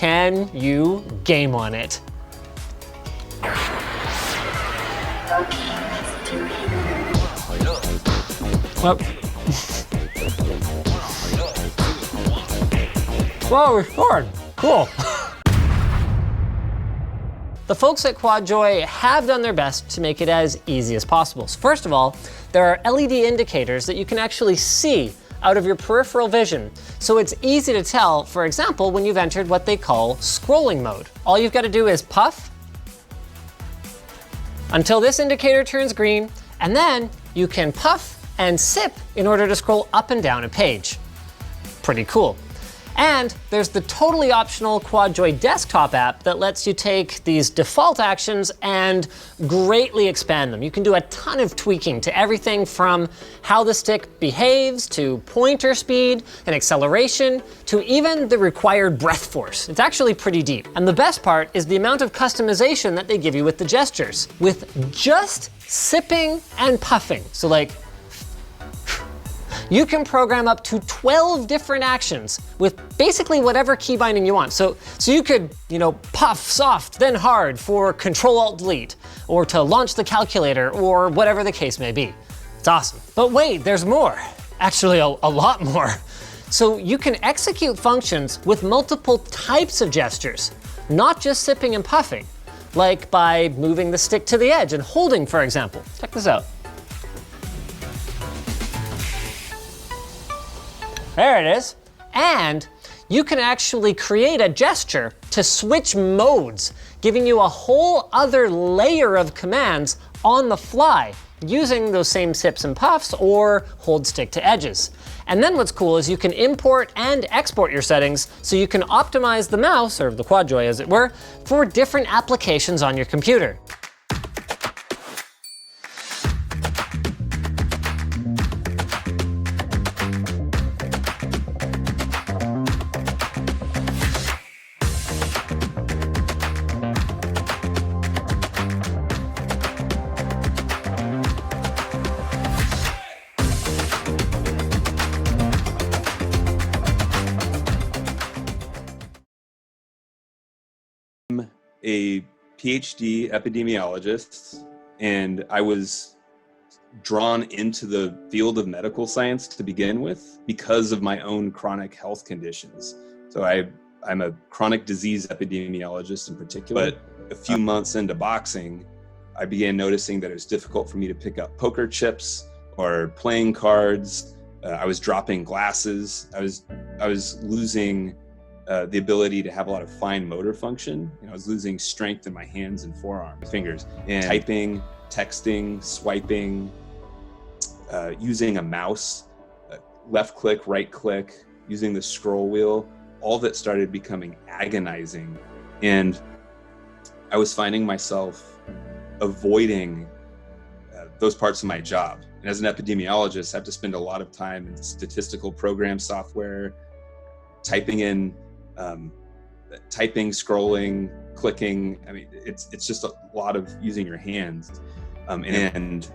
can you game on it? Well, well, we're scored. Cool. The folks at QuadJoy have done their best to make it as easy as possible. So first of all, there are LED indicators that you can actually see out of your peripheral vision. So it's easy to tell, for example, when you've entered what they call scrolling mode. All you've got to do is puff until this indicator turns green, and then you can puff and sip in order to scroll up and down a page. Pretty cool. And there's the totally optional QuadJoy desktop app that lets you take these default actions and greatly expand them. You can do a ton of tweaking to everything from how the stick behaves, to pointer speed and acceleration, to even the required breath force. It's actually pretty deep. And the best part is the amount of customization that they give you with the gestures, with just sipping and puffing. So like, you can program up to 12 different actions with basically whatever key binding you want. So you could, puff soft, then hard for Control-Alt-Delete, or to launch the calculator, or whatever the case may be. It's awesome. But wait, there's more. Actually, a lot more. So you can execute functions with multiple types of gestures, not just sipping and puffing, like by moving the stick to the edge and holding, for example. Check this out. There it is. And you can actually create a gesture to switch modes, giving you a whole other layer of commands on the fly, using those same sips and puffs or hold stick to edges. And then what's cool is you can import and export your settings so you can optimize the mouse, or the QuadJoy as it were, for different applications on your computer. A PhD epidemiologist, and I was drawn into the field of medical science to begin with because of my own chronic health conditions. So I'm a chronic disease epidemiologist in particular. But a few months into boxing, I began noticing that it was difficult for me to pick up poker chips or playing cards. I was dropping glasses. I was losing the ability to have a lot of fine motor function. I was losing strength in my hands and forearms, fingers, and typing, texting, swiping, using a mouse, left click, right click, using the scroll wheel, all that started becoming agonizing. And I was finding myself avoiding those parts of my job. And as an epidemiologist, I have to spend a lot of time in statistical program software, typing, scrolling, clicking. I mean, it's just a lot of using your hands, and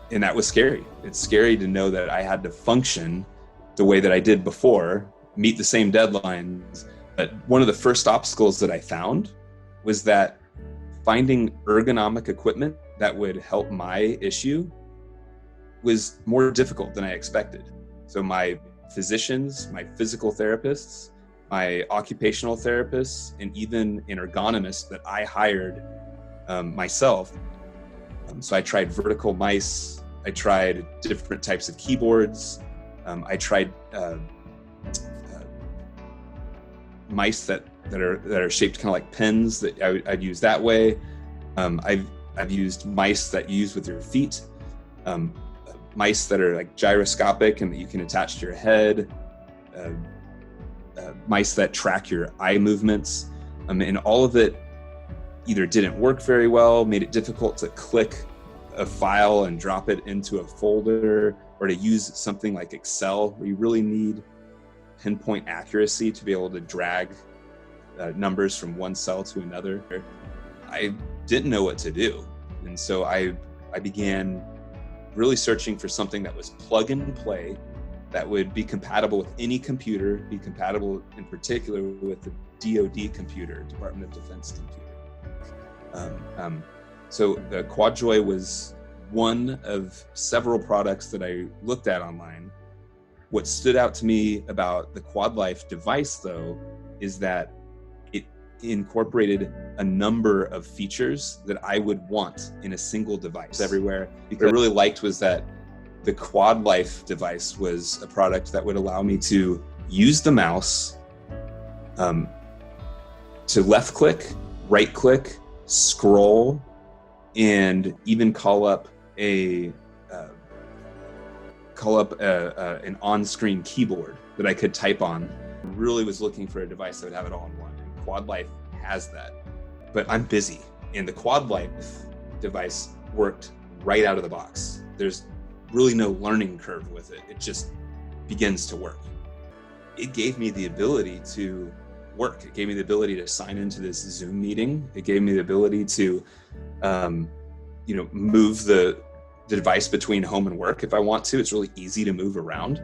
that was scary. It's scary to know that I had to function the way that I did before, meet the same deadlines. But one of the first obstacles that I found was that finding ergonomic equipment that would help my issue was more difficult than I expected. So my physicians, my physical therapists, my occupational therapists, and even an ergonomist that I hired myself. So I tried vertical mice, I tried different types of keyboards, I tried mice that are shaped kind of like pens that I'd use that way. I've used mice that you use with your feet. Mice that are like gyroscopic and that you can attach to your head, mice that track your eye movements, and all of it either didn't work very well, made it difficult to click a file and drop it into a folder, or to use something like Excel, where you really need pinpoint accuracy to be able to drag numbers from one cell to another. I didn't know what to do, and so I began really searching for something that was plug and play, that would be compatible with any computer, be compatible in particular with the DoD computer, Department of Defense computer. So the QuadJoy was one of several products that I looked at online. What stood out to me about the QuadLife device, though, is that it incorporated a number of features that I would want in a single device everywhere. What I really liked was that the QuadLife device was a product that would allow me to use the mouse to left click, right click, scroll, and even call up an on-screen keyboard that I could type on. I really was looking for a device that would have it all in one, and QuadLife has that. But I'm busy, and the QuadLife device worked right out of the box. There's really no learning curve with it. It just begins to work. It gave me the ability to work. It gave me the ability to sign into this Zoom meeting. It gave me the ability to, move the device between home and work if I want to. It's really easy to move around.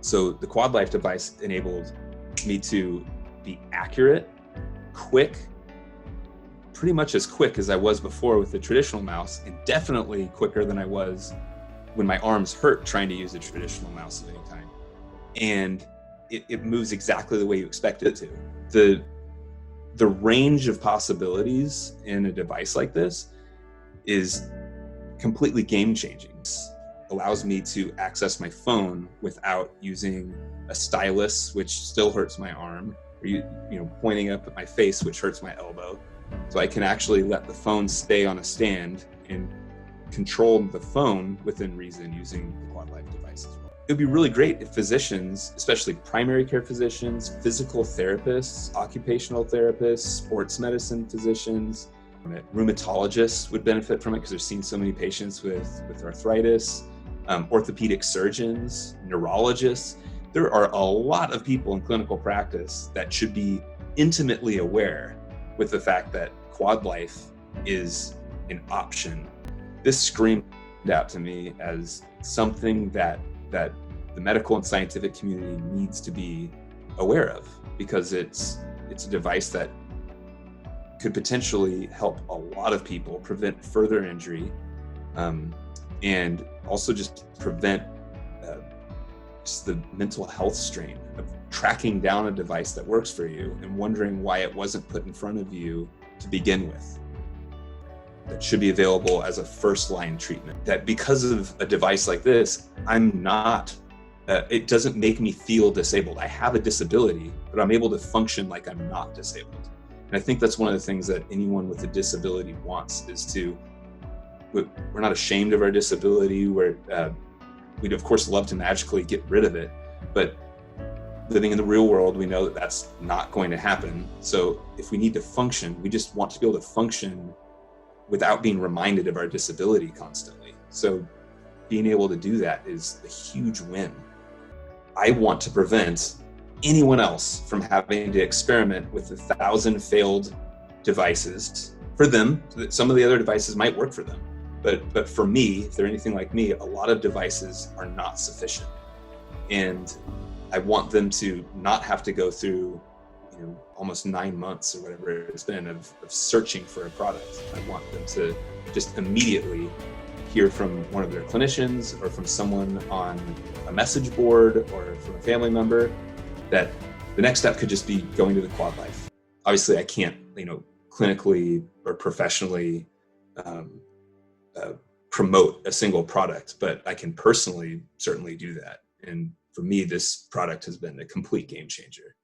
So the QuadLife device enabled me to be accurate, quick, pretty much as quick as I was before with the traditional mouse, and definitely quicker than I was when my arms hurt trying to use a traditional mouse of any kind. And it moves exactly the way you expect it to. The range of possibilities in a device like this is completely game-changing. It allows me to access my phone without using a stylus, which still hurts my arm, or pointing up at my face, which hurts my elbow. So I can actually let the phone stay on a stand and control the phone within reason using the QuadLife device as well. It would be really great if physicians, especially primary care physicians, physical therapists, occupational therapists, sports medicine physicians, rheumatologists would benefit from it because they're seeing so many patients with arthritis, orthopedic surgeons, neurologists. There are a lot of people in clinical practice that should be intimately aware with the fact that QuadLife is an option. This screamed out to me as something that the medical and scientific community needs to be aware of, because it's a device that could potentially help a lot of people prevent further injury, and also just prevent just the mental health strain of tracking down a device that works for you and wondering why it wasn't put in front of you to begin with. That should be available as a first-line treatment. That because of a device like this, it doesn't make me feel disabled. I have a disability, but I'm able to function like I'm not disabled. And I think that's one of the things that anyone with a disability wants, is we're not ashamed of our disability. We'd of course love to magically get rid of it, but living in the real world, we know that that's not going to happen. So if we need to function, we just want to be able to function without being reminded of our disability constantly. So being able to do that is a huge win. I want to prevent anyone else from having to experiment with 1,000 failed devices for them. Some of the other devices might work for them, but for me, if they're anything like me, a lot of devices are not sufficient. And I want them to not have to go through almost 9 months or whatever it's been of searching for a product. I want them to just immediately hear from one of their clinicians or from someone on a message board or from a family member that the next step could just be going to the QuadLife. Obviously, I can't, clinically or professionally promote a single product, but I can personally certainly do that. And for me, this product has been a complete game changer.